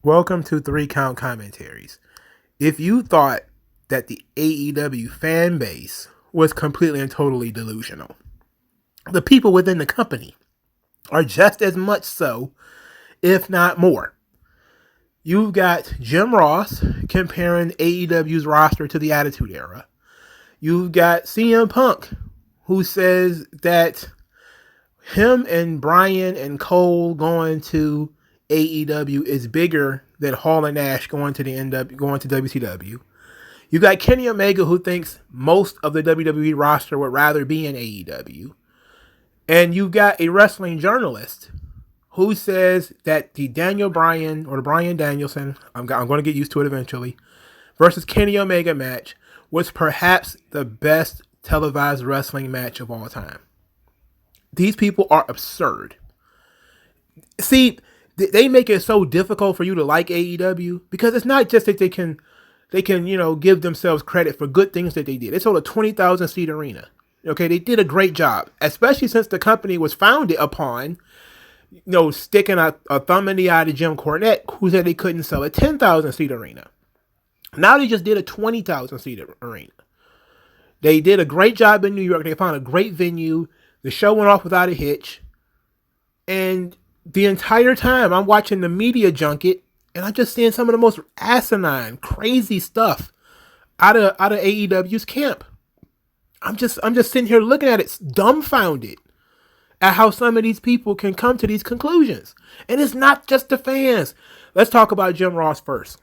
Welcome to 3 Count Commentaries. If you thought that the AEW fan base was completely and totally delusional, the people within the company are just as much so, if not more. You've got Jim Ross comparing AEW's roster to the Attitude Era. You've got CM Punk, who says that him and Bryan and Cole going to AEW is bigger than Hall and Nash going to WCW. You got Kenny Omega, who thinks most of the WWE roster would rather be in AEW. And you've got a wrestling journalist who says that the Daniel Bryan, or the Bryan Danielson, I'm going to get used to it eventually, versus Kenny Omega match was perhaps the best televised wrestling match of all time. These people are absurd. See, they make it so difficult for you to like AEW because it's not just that they can, give themselves credit for good things that they did. They sold a 20,000 seat arena. Okay, they did a great job, especially since the company was founded upon, sticking a thumb in the eye to Jim Cornette, who said they couldn't sell a 10,000 seat arena. Now they just did a 20,000 seat arena. They did a great job in New York. They found a great venue. The show went off without a hitch. And the entire time I'm watching the media junket and I'm just seeing some of the most asinine, crazy stuff out of AEW's camp. I'm just sitting here looking at it dumbfounded at how some of these people can come to these conclusions. And it's not just the fans. Let's talk about Jim Ross first.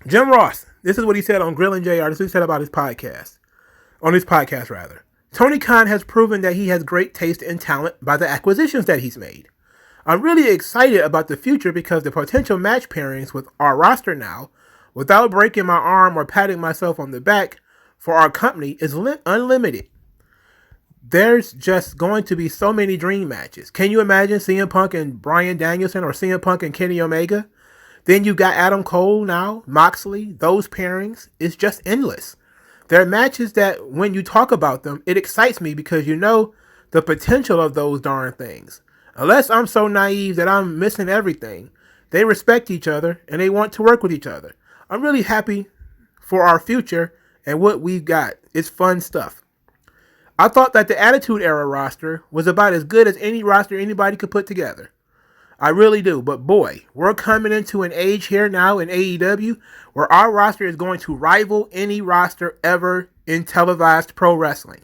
Jim Ross, this is what he said on Grilling JR. This is what he said about his podcast. On his podcast, rather. Tony Khan has proven that he has great taste and talent by the acquisitions that he's made. I'm really excited about the future because the potential match pairings with our roster now, without breaking my arm or patting myself on the back, for our company is unlimited. There's just going to be so many dream matches. Can you imagine CM Punk and Bryan Danielson or CM Punk and Kenny Omega? Then you got Adam Cole now, Moxley, those pairings. It's just endless. There are matches that when you talk about them, it excites me because you know the potential of those darn things. Unless I'm so naive that I'm missing everything, they respect each other and they want to work with each other. I'm really happy for our future and what we've got. It's fun stuff. I thought that the Attitude Era roster was about as good as any roster anybody could put together. I really do. But boy, we're coming into an age here now in AEW where our roster is going to rival any roster ever in televised pro wrestling.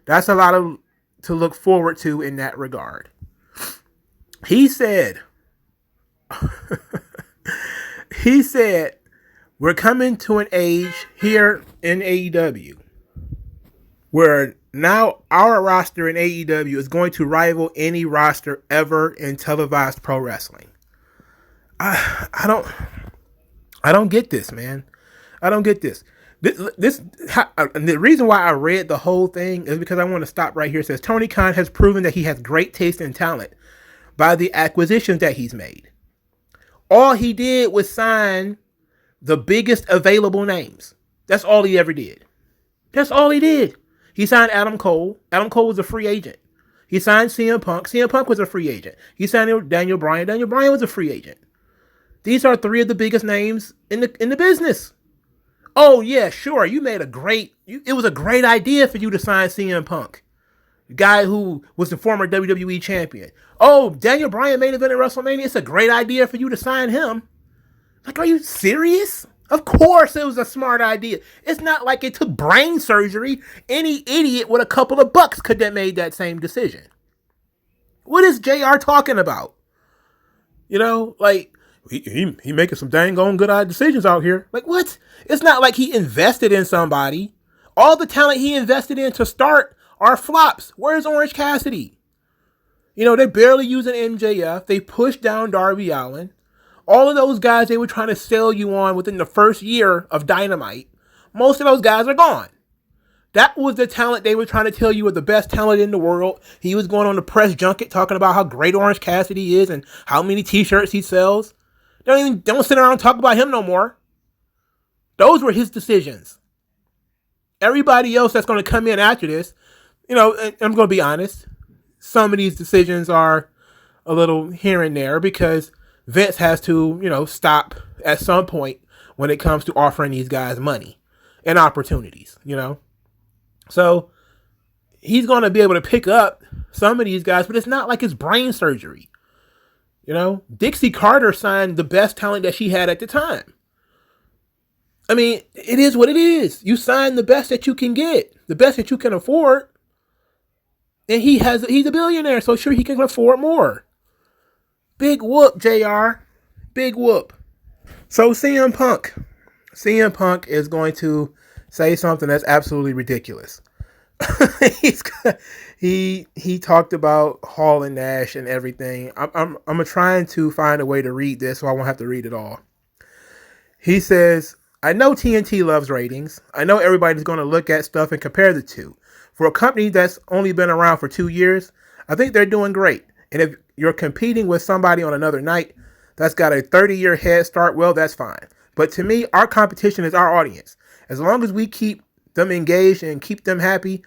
That's a lot to look forward to in that regard. He said, we're coming to an age here in AEW where now our roster in AEW is going to rival any roster ever in televised pro wrestling. I don't get this, man. I don't get this. The reason why I read the whole thing is because I want to stop right here. It says Tony Khan has proven that he has great taste and talent by the acquisitions that he's made. All he did was sign the biggest available names. That's all he ever did. That's all he did. He signed Adam Cole. Adam Cole was a free agent. He signed CM Punk. CM Punk was a free agent. He signed Daniel Bryan. Daniel Bryan was a free agent. These are three of the biggest names in the business. Oh yeah, sure. It was a great idea for you to sign CM Punk, the guy who was the former WWE champion. Oh, Daniel Bryan main event at WrestleMania. It's a great idea for you to sign him. Like, are you serious? Of course it was a smart idea. It's not like it took brain surgery. Any idiot with a couple of bucks could have made that same decision. What is JR talking about? He making some dang on good decisions out here. Like, what? It's not like he invested in somebody. All the talent he invested in to start are flops. Where's Orange Cassidy? They're barely using MJF. They pushed down Darby Allin. All of those guys they were trying to sell you on within the first year of Dynamite, most of those guys are gone. That was the talent they were trying to tell you was the best talent in the world. He was going on the press junket talking about how great Orange Cassidy is and how many t-shirts he sells. Don't sit around and talk about him no more. Those were his decisions. Everybody else that's going to come in after this, and I'm going to be honest, some of these decisions are a little here and there because Vince has to, stop at some point when it comes to offering these guys money and opportunities. So he's going to be able to pick up some of these guys, but it's not like it's brain surgery. Dixie Carter signed the best talent that she had at the time. I mean, it is what it is. You sign the best that you can get, the best that you can afford. And he's a billionaire, so sure he can afford more. Big whoop, JR. Big whoop. So CM Punk is going to say something that's absolutely ridiculous. He talked about Hall and Nash and everything. I'm trying to find a way to read this so I won't have to read it all. He says, I know TNT loves ratings. I know everybody's going to look at stuff and compare the two. For a company that's only been around for 2 years, I think they're doing great. And if you're competing with somebody on another night that's got a 30-year head start, well, that's fine. But to me, our competition is our audience. As long as we keep them engaged and keep them happy,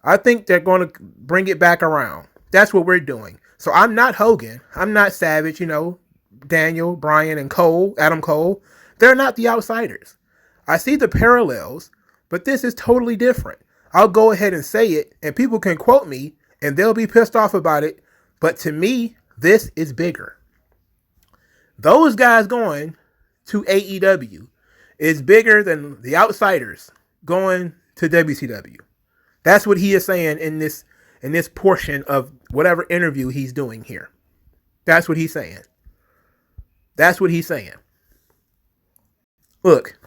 I think they're going to bring it back around. That's what we're doing. So I'm not Hogan. I'm not Savage, Daniel, Bryan, and Adam Cole. They're not the outsiders. I see the parallels, but this is totally different. I'll go ahead and say it, and people can quote me, and they'll be pissed off about it. But to me, this is bigger. Those guys going to AEW is bigger than the outsiders going to WCW. That's what he is saying in this portion of whatever interview he's doing here. That's what he's saying. That's what he's saying. Look,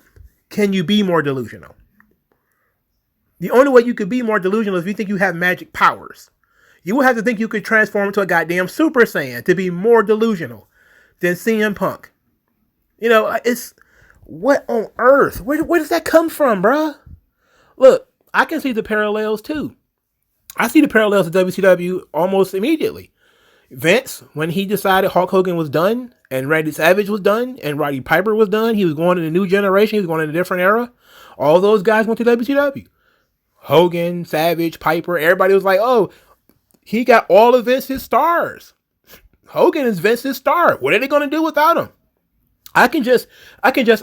can you be more delusional? The only way you could be more delusional is if you think you have magic powers. You would have to think you could transform into a goddamn Super Saiyan to be more delusional than CM Punk. It's what on earth? Where does that come from, bruh? Look, I can see the parallels too. I see the parallels to WCW almost immediately. Vince, when he decided Hulk Hogan was done and Randy Savage was done and Roddy Piper was done, he was going in a new generation, he was going in a different era. All those guys went to WCW. Hogan, Savage, Piper, everybody was like, oh, he got all of Vince's stars. Hogan is Vince's star. What are they going to do without him? I can just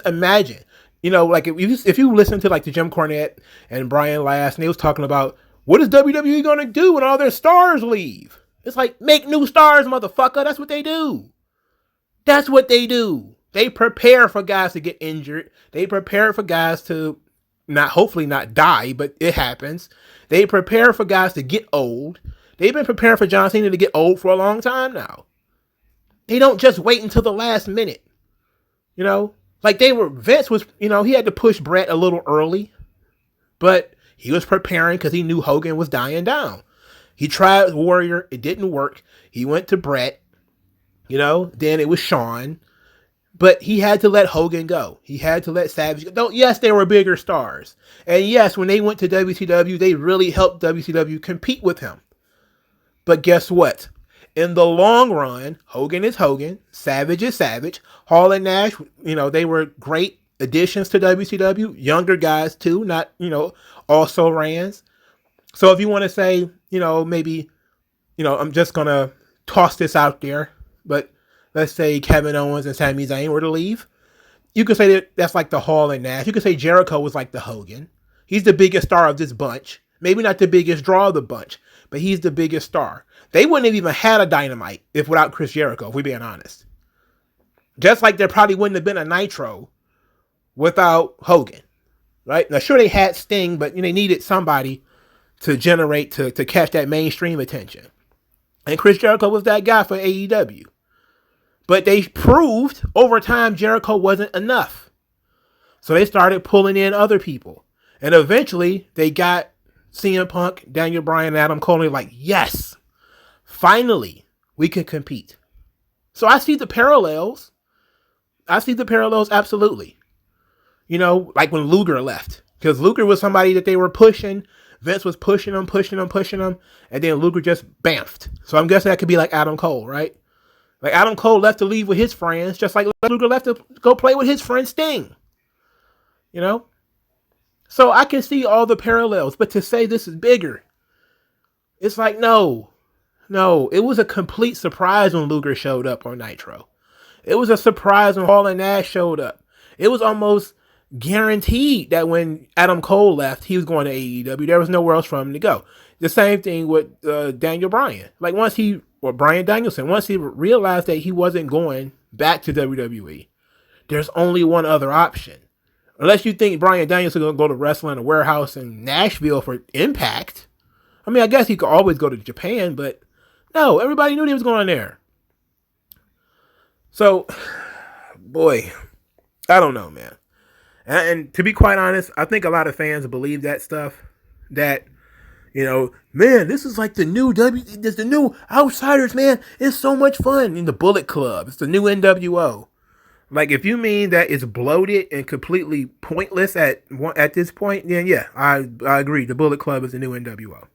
imagine, like if you listen to like the Jim Cornette and Brian Last, and they was talking about what is WWE going to do when all their stars leave? It's like, make new stars, motherfucker. That's what they do. That's what they do. They prepare for guys to get injured. They prepare for guys to hopefully not die, but it happens. They prepare for guys to get old. They've been preparing for John Cena to get old for a long time now. They don't just wait until the last minute. Like Vince was, he had to push Brett a little early, but he was preparing because he knew Hogan was dying down. He tried Warrior. It didn't work. He went to Brett, then it was Shawn, but he had to let Hogan go. He had to let Savage go. Yes, they were bigger stars. And yes, when they went to WCW, they really helped WCW compete with him. But guess what? In the long run, Hogan is Hogan, Savage is Savage. Hall and Nash, they were great additions to WCW. Younger guys too, not, also rans. So if you want to say, maybe, I'm just going to toss this out there, but let's say Kevin Owens and Sami Zayn were to leave. You could say that's like the Hall and Nash. You could say Jericho was like the Hogan. He's the biggest star of this bunch. Maybe not the biggest draw of the bunch, but he's the biggest star. They wouldn't have even had a Dynamite without Chris Jericho, if we're being honest. Just like there probably wouldn't have been a Nitro without Hogan, right? Now, sure, they had Sting, but they needed somebody to generate, to catch that mainstream attention. And Chris Jericho was that guy for AEW. But they proved over time Jericho wasn't enough. So they started pulling in other people. And eventually, they got CM Punk, Daniel Bryan, and Adam Cole. Like, yes, finally, we can compete. So I see the parallels. Absolutely. Like when Luger left. Because Luger was somebody that they were pushing. Vince was pushing him. And then Luger just bamfed. So I'm guessing that could be like Adam Cole, right? Like Adam Cole left to leave with his friends, just like Luger left to go play with his friend Sting. So I can see all the parallels, but to say this is bigger, it's like, no. It was a complete surprise when Luger showed up on Nitro. It was a surprise when Hall and Nash showed up. It was almost guaranteed that when Adam Cole left, he was going to AEW. There was nowhere else for him to go. The same thing with Daniel Bryan. Like Bryan Danielson, once he realized that he wasn't going back to WWE, there's only one other option. Unless you think Bryan Danielson is going to go to wrestle in a warehouse in Nashville for Impact. I mean, I guess he could always go to Japan, but no, everybody knew he was going there. So, boy, I don't know, man. And to be quite honest, I think a lot of fans believe that stuff. That, man, this is like the new there's the new Outsiders, man. It's so much fun. In the Bullet Club, it's the new NWO. Like, if you mean that it's bloated and completely pointless at this point, then yeah, I agree. The Bullet Club is the new NWO.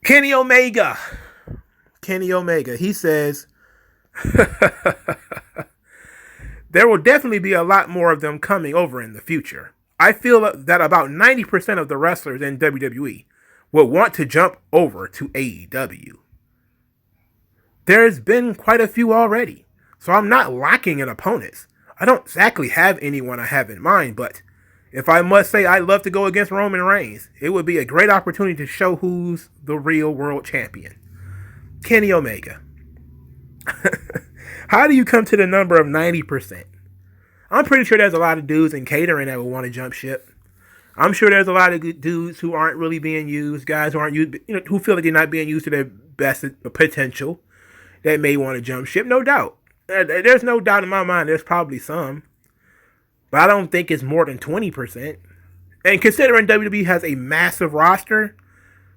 Kenny Omega, he says, there will definitely be a lot more of them coming over in the future. I feel that about 90% of the wrestlers in WWE will want to jump over to AEW. There's been quite a few already, so I'm not lacking in opponents. I don't exactly have anyone I have in mind, but if I must say I'd love to go against Roman Reigns, it would be a great opportunity to show who's the real world champion. Kenny Omega. How do you come to the number of 90%? I'm pretty sure there's a lot of dudes in catering that would want to jump ship. I'm sure there's a lot of dudes who aren't really being used, guys who aren't used, who feel like they're not being used to their best potential, that may want to jump ship. No doubt. There's no doubt in my mind there's probably some. But I don't think it's more than 20%. And considering WWE has a massive roster,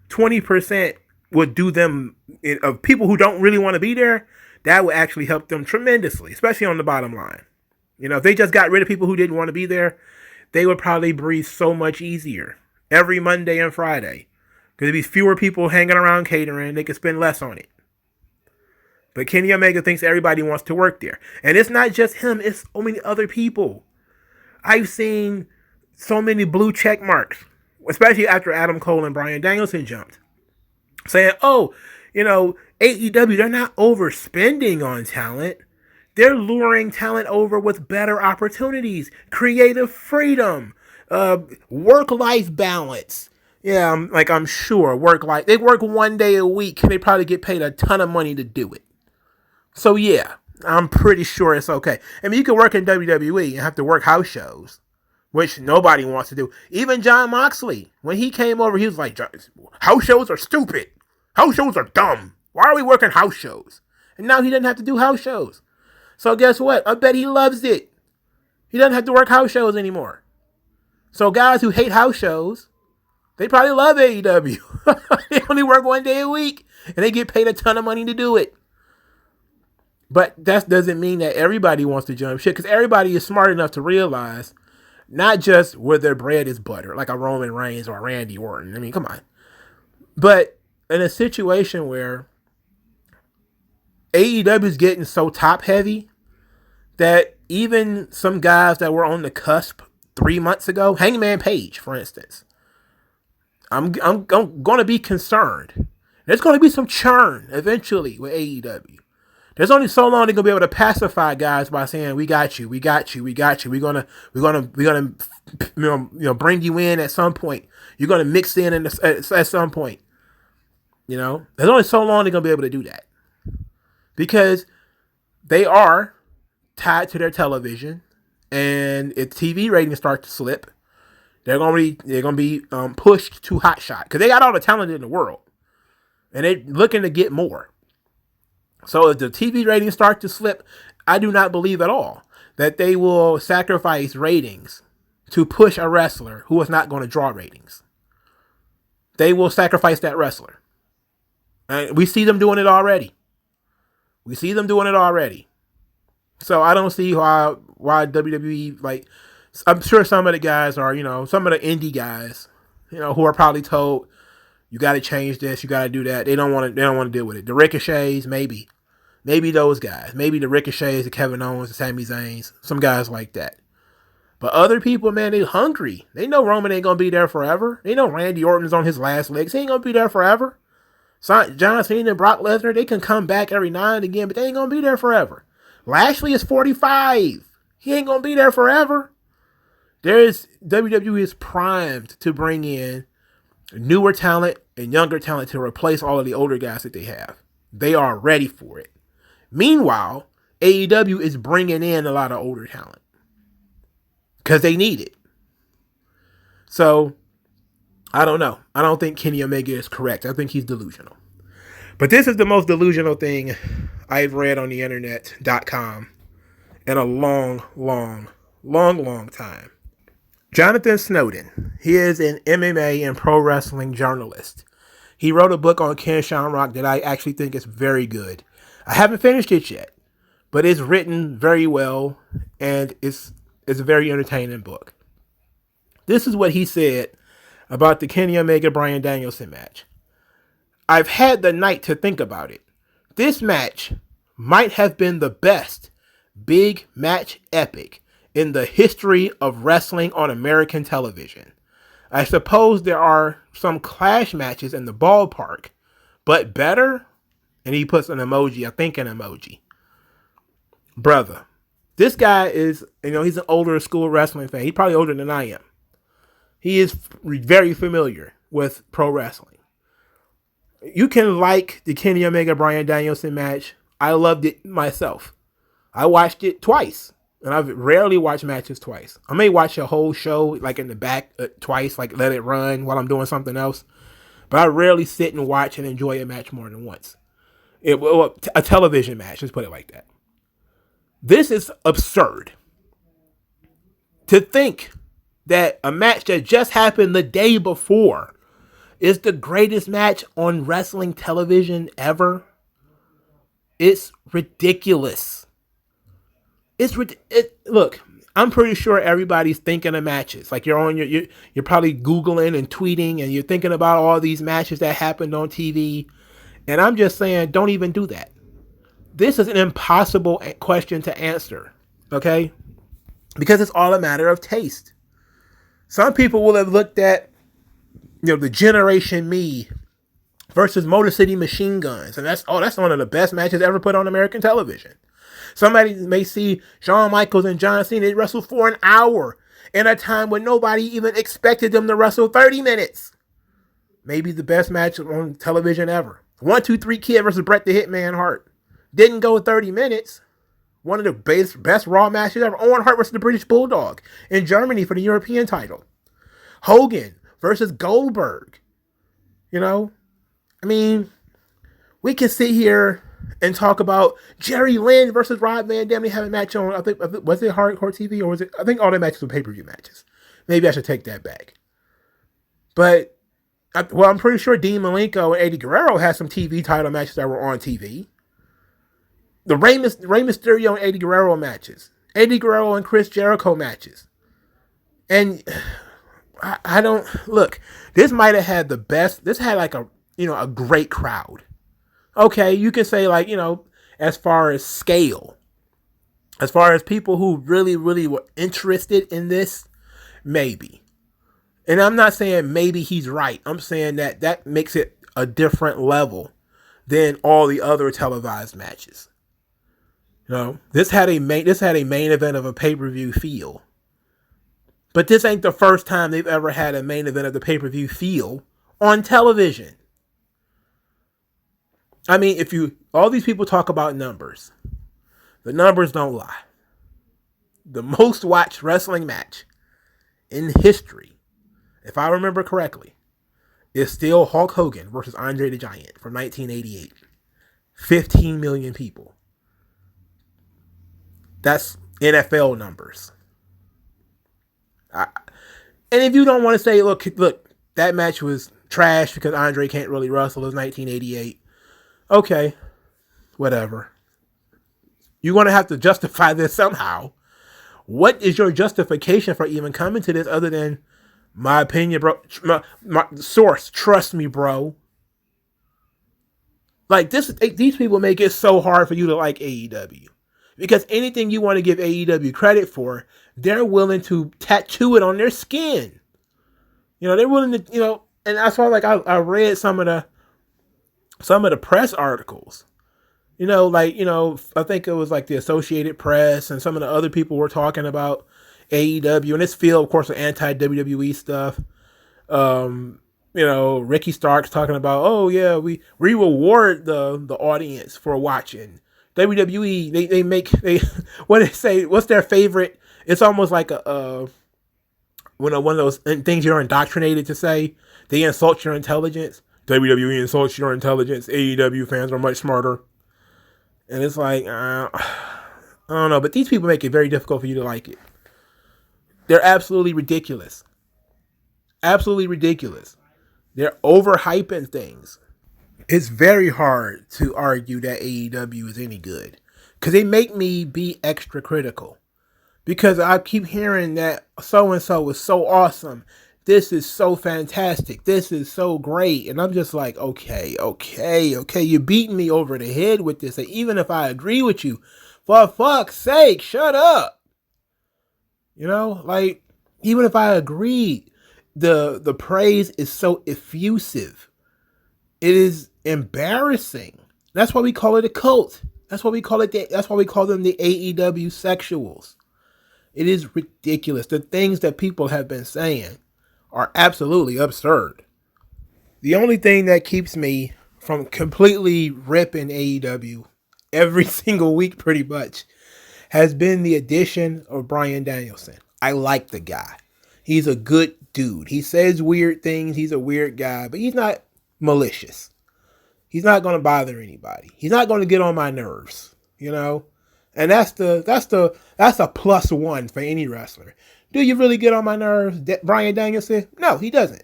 20% would do them, of people who don't really want to be there, that would actually help them tremendously, especially on the bottom line. If they just got rid of people who didn't want to be there, they would probably breathe so much easier every Monday and Friday. Because there'd be fewer people hanging around catering, they could spend less on it. But Kenny Omega thinks everybody wants to work there. And it's not just him, it's so many other people. I've seen so many blue check marks, especially after Adam Cole and Bryan Danielson jumped, saying, AEW, they're not overspending on talent. They're luring talent over with better opportunities, creative freedom, work-life balance. Yeah, I'm sure work-life. They work one day a week, and they probably get paid a ton of money to do it. So yeah, I'm pretty sure it's okay. I mean, you can work in WWE and have to work house shows, which nobody wants to do. Even Jon Moxley, when he came over, he was like, house shows are stupid. House shows are dumb. Why are we working house shows? And now he doesn't have to do house shows. So guess what? I bet he loves it. He doesn't have to work house shows anymore. So guys who hate house shows, they probably love AEW. They only work one day a week, and they get paid a ton of money to do it. But that doesn't mean that everybody wants to jump ship, because everybody is smart enough to realize not just where their bread is buttered, like a Roman Reigns or a Randy Orton. I mean, come on. But in a situation where AEW is getting so top heavy that even some guys that were on the cusp 3 months ago, Hangman Page, for instance, I'm going to be concerned. There's going to be some churn eventually with AEW. There's only so long they're gonna be able to pacify guys by saying, "We got you, we got you, we got you. We're gonna bring you in at some point. You're gonna mix in at some point." There's only so long they're gonna be able to do that, because they are tied to their television, and if TV ratings start to slip, they're gonna be pushed to hot shot, because they got all the talent in the world, and they're looking to get more. So if the TV ratings start to slip, I do not believe at all that they will sacrifice ratings to push a wrestler who is not going to draw ratings. They will sacrifice that wrestler. And we see them doing it already. So I don't see why WWE, I'm sure some of the guys are, some of the indie guys, who are probably told, you got to change this. You got to do that. They don't want to deal with it. The Ricochets, maybe those guys. Maybe the Ricochets, the Kevin Owens, the Sami Zayns, some guys like that. But other people, man, they hungry. They know Roman ain't gonna be there forever. They know Randy Orton's on his last legs. He ain't gonna be there forever. John Cena and Brock Lesnar, they can come back every now and again, but they ain't gonna be there forever. Lashley is 45. He ain't gonna be there forever. WWE is primed to bring in newer talent and younger talent to replace all of the older guys that they have. They are ready for it. Meanwhile, AEW is bringing in a lot of older talent because they need it. So, I don't know. I don't think Kenny Omega is correct. I think he's delusional. But this is the most delusional thing I've read on the internet.com in a long time. Jonathan Snowden. He is an MMA and pro wrestling journalist. He wrote a book on Ken Shamrock that I actually think is very good. I haven't finished it yet, but it's written very well, and it's a very entertaining book. This is what he said about the Kenny Omega Bryan Danielson match. I've had the night to think about it. This match might have been the best big match epic in the history of wrestling on American television. I suppose there are some clash matches in the ballpark, but better? And he puts an emoji, a thinking emoji. Brother, this guy is, he's an older school wrestling fan. He's probably older than I am. He is very familiar with pro wrestling. You can like the Kenny Omega Bryan Danielson match. I loved it myself. I watched it twice. And I've rarely watched matches twice. I may watch a whole show like in the back twice, like let it run while I'm doing something else. But I rarely sit and watch and enjoy a match more than once. A television match, let's put it like that. This is absurd. To think that a match that just happened the day before is the greatest match on wrestling television ever. It's ridiculous. Look, I'm pretty sure everybody's thinking of matches. Like you're probably Googling and tweeting and you're thinking about all these matches that happened on TV. And I'm just saying, don't even do that. This is an impossible question to answer. Okay? Because it's all a matter of taste. Some people will have looked at, the Generation Me versus Motor City Machine Guns. And that's one of the best matches ever put on American television. Somebody may see Shawn Michaels and John Cena. They wrestled for an hour in a time when nobody even expected them to wrestle 30 minutes. Maybe the best match on television ever. 1, 2, 3 Kid versus Bret the Hitman Hart. Didn't go 30 minutes. One of the best Raw matches ever. Owen Hart versus the British Bulldog in Germany for the European title. Hogan versus Goldberg. We can sit here and talk about Jerry Lynn versus Rob Van Dam. They have a match on, I think, was it Hardcore TV or was it? I think all the matches were pay-per-view matches. Maybe I should take that back. But, I'm pretty sure Dean Malenko and Eddie Guerrero had some TV title matches that were on TV. The Rey Mysterio and Eddie Guerrero matches. Eddie Guerrero and Chris Jericho matches. And I don't, look, this might have had the best, this had like a great crowd. Okay, you can say as far as scale, as far as people who really, really were interested in this, maybe. And I'm not saying maybe he's right. I'm saying that makes it a different level than all the other televised matches. This had a main event of a pay-per-view feel. But this ain't the first time they've ever had a main event of the pay-per-view feel on television. All these people talk about numbers. The numbers don't lie. The most watched wrestling match in history, if I remember correctly, is still Hulk Hogan versus Andre the Giant from 1988. 15 million people. That's NFL numbers. And if you don't want to say, look, that match was trash because Andre can't really wrestle, it was 1988. Okay, whatever. You're going to have to justify this somehow. What is your justification for even coming to this other than my opinion, bro? My source, trust me, bro. Like these people make it so hard for you to like AEW. Because anything you want to give AEW credit for, they're willing to tattoo it on their skin. They're willing to, and that's why I read some of the press articles. I think it was like the Associated Press and some of the other people were talking about AEW, and it's filled, of course, with anti-WWE stuff. Ricky Stark's talking about, oh yeah, we reward the audience for watching. WWE, they what they say, what's their favorite? It's almost like one of those things you're indoctrinated to say. They insult your intelligence. WWE insults your intelligence. AEW fans are much smarter. And it's like, I don't know, but these people make it very difficult for you to like it. They're absolutely ridiculous. Absolutely ridiculous. They're overhyping things. It's very hard to argue that AEW is any good, because they make me be extra critical. Because I keep hearing that so-and-so is so awesome. This is so fantastic. This is so great. And I'm just like, okay. You're beating me over the head with this. And even if I agree with you, for fuck's sake, shut up. Even if I agree, the praise is so effusive. It is embarrassing. That's why we call it a cult. That's why we call them the AEW sexuals. It is ridiculous. The things that people have been saying are absolutely absurd. The only thing that keeps me from completely ripping AEW every single week pretty much has been the addition of Bryan Danielson. I like the guy. He's a good dude. He says weird things. He's a weird guy, but he's not malicious. He's not going to bother anybody. He's not going to get on my nerves, And that's a plus one for any wrestler. Do you really get on my nerves, Bryan Danielson? No, he doesn't.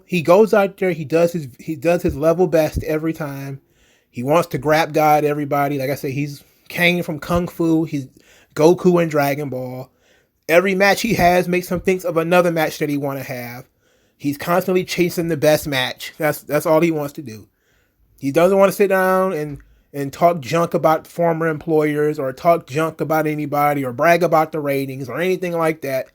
He goes out there, he does his level best every time. He wants to grab God everybody. Like I say, he's Kane from Kung Fu. He's Goku in Dragon Ball. Every match he has makes him think of another match that he want to have. He's constantly chasing the best match. That's all he wants to do. He doesn't want to sit down and talk junk about former employers or talk junk about anybody or brag about the ratings or anything like that.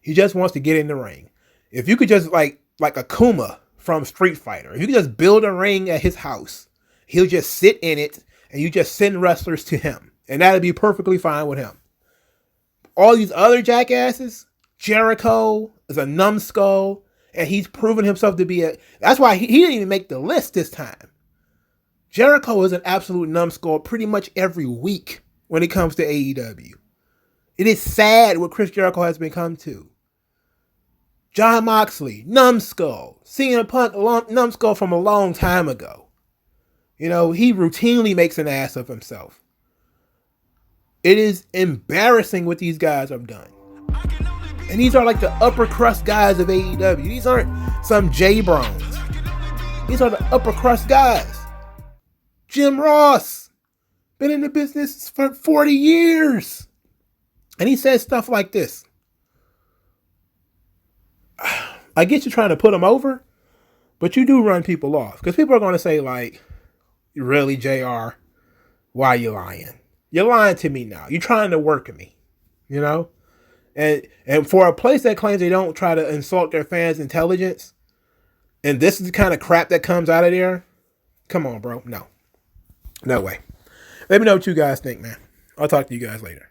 He just wants to get in the ring. If you could just like Akuma from Street Fighter, if you could just build a ring at his house, he'll just sit in it and you just send wrestlers to him. And that'd be perfectly fine with him. All these other jackasses, Jericho is a numbskull and he's proven himself to be that's why he didn't even make the list this time. Jericho is an absolute numbskull pretty much every week when it comes to AEW. It is sad what Chris Jericho has become to. Jon Moxley, numbskull. CM Punk, numbskull from a long time ago. He routinely makes an ass of himself. It is embarrassing what these guys have done. And these are like the upper crust guys of AEW. These aren't some J-Brons. These are the upper crust guys. Jim Ross, been in the business for 40 years. And he says stuff like this. I get you trying to put him over, but you do run people off. Because people are going to say like, really, JR, why are you lying? You're lying to me now. You're trying to work me, And for a place that claims they don't try to insult their fans' intelligence, and this is the kind of crap that comes out of there, come on, bro. No way. Let me know what you guys think, man. I'll talk to you guys later.